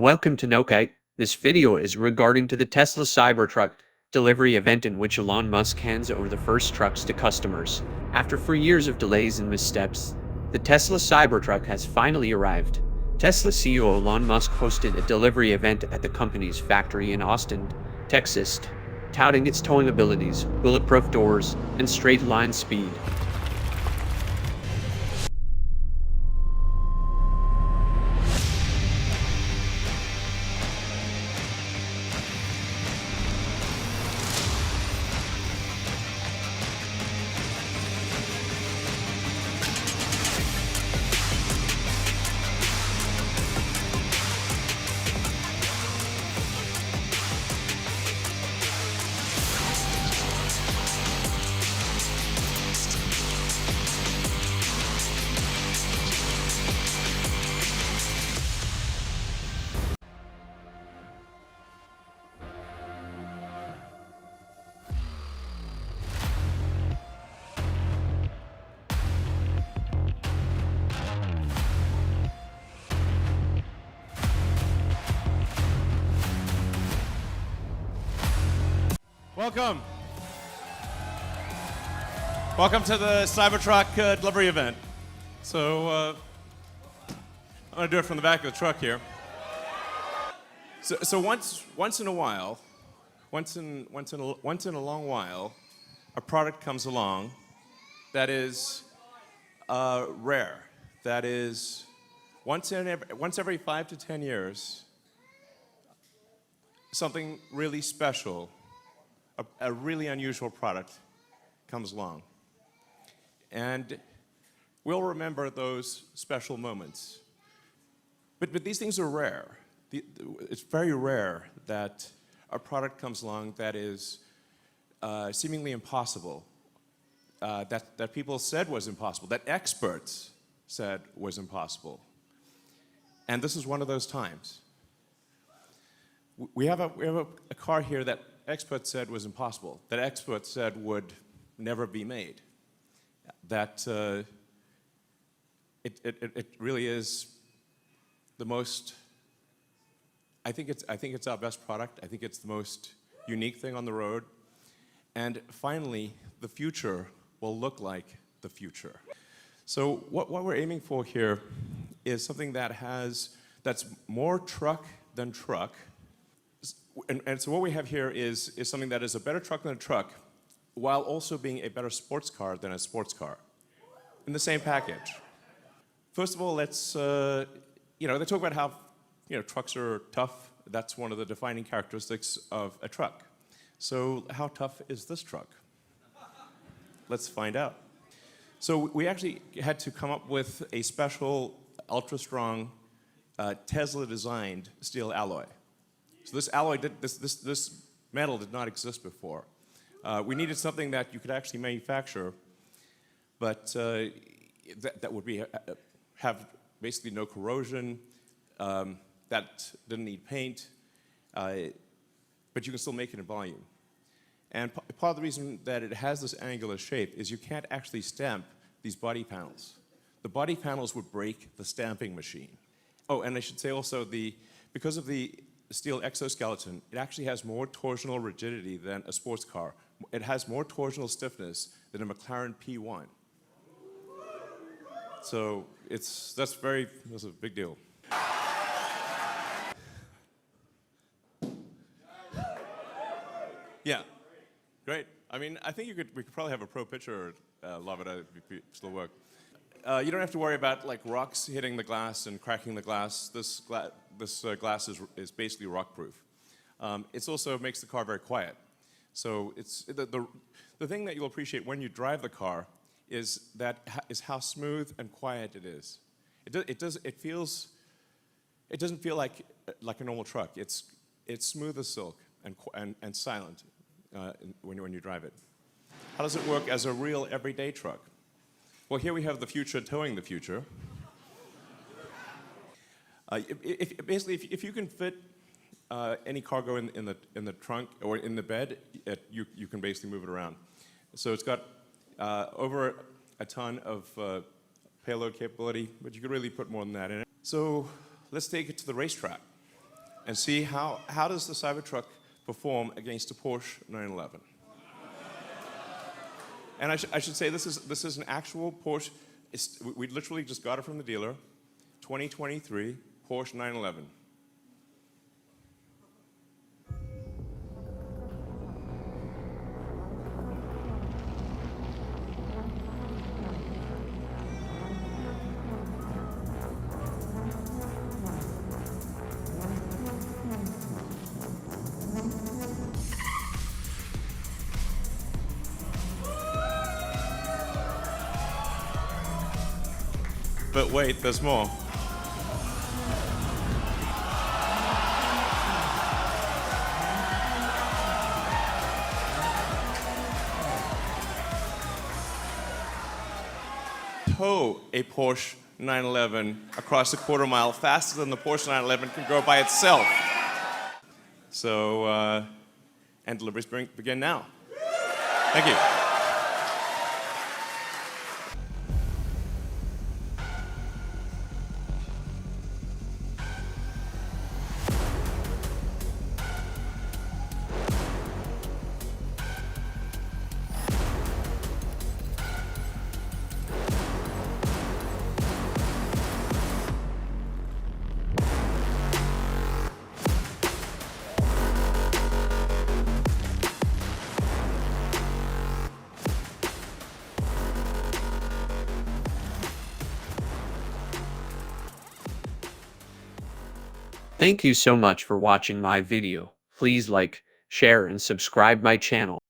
Welcome to Knowkite. This video is regarding to the Tesla Cybertruck delivery event in which Elon Musk hands over the first trucks to customers. After 4 years of delays and missteps, the Tesla Cybertruck has finally arrived. Tesla CEO Elon Musk hosted a delivery event at the company's factory in Austin, Texas, touting its towing abilities, bulletproof doors, and straight-line speed. Welcome. Welcome to the Cybertruck delivery event. So I'm going to do it from the back of the truck here. So once in a while, once in a long while, a product comes along that is rare. That is once every 5 to 10 years, something really special. A really unusual product comes along. And we'll remember those special moments. But these things are rare. It's very rare that a product comes along that is seemingly impossible, that people said was impossible, that experts said was impossible. And this is one of those times. We have a car here that experts said was impossible, that experts said would never be made, that it really is the most, I think it's our best product. I think it's the most unique thing on the road. And finally, the future will look like the future. So what we're aiming for here is something that's more truck than truck. And so what we have here is something that is a better truck than a truck, while also being a better sports car than a sports car, in the same package. First of all, let's, they talk about how, trucks are tough. That's one of the defining characteristics of a truck. So how tough is this truck? Let's find out. So we actually had to come up with a special, ultra-strong, Tesla-designed steel alloy. So this alloy, this metal did not exist before. We needed something that you could actually manufacture, but that would have basically no corrosion, that didn't need paint, but you can still make it in volume. And part of the reason that it has this angular shape is you can't actually stamp these body panels. The body panels would break the stamping machine. Oh, and I should say also, because of the steel exoskeleton, it actually has more torsional rigidity than a sports car. It has more torsional stiffness than a McLaren P1. So that's a big deal. Yeah, great. I mean, I think we could probably have a pro pitcher love it if it still work. You don't have to worry about like rocks hitting the glass and cracking the glass. This glass is basically rock-proof. It also makes the car very quiet. So it's the thing that you'll appreciate when you drive the car is how smooth and quiet it is. It doesn't feel like a normal truck. It's smooth as silk and silent when you drive it. How does it work as a real everyday truck? Well, here we have the future towing the future. If you can fit any cargo in the trunk or in the bed, you can basically move it around. So it's got over a ton of payload capability, but you could really put more than that in it. So let's take it to the racetrack. and see how does the Cybertruck perform against a Porsche 911. And I should say this is an actual Porsche. We literally just got it from the dealer. 2023 Porsche 911. But wait, there's more. Tow a Porsche 911 across a quarter mile faster than the Porsche 911 can go by itself. So, and deliveries begin now. Thank you. Thank you so much for watching my video. Please like, share, and subscribe my channel.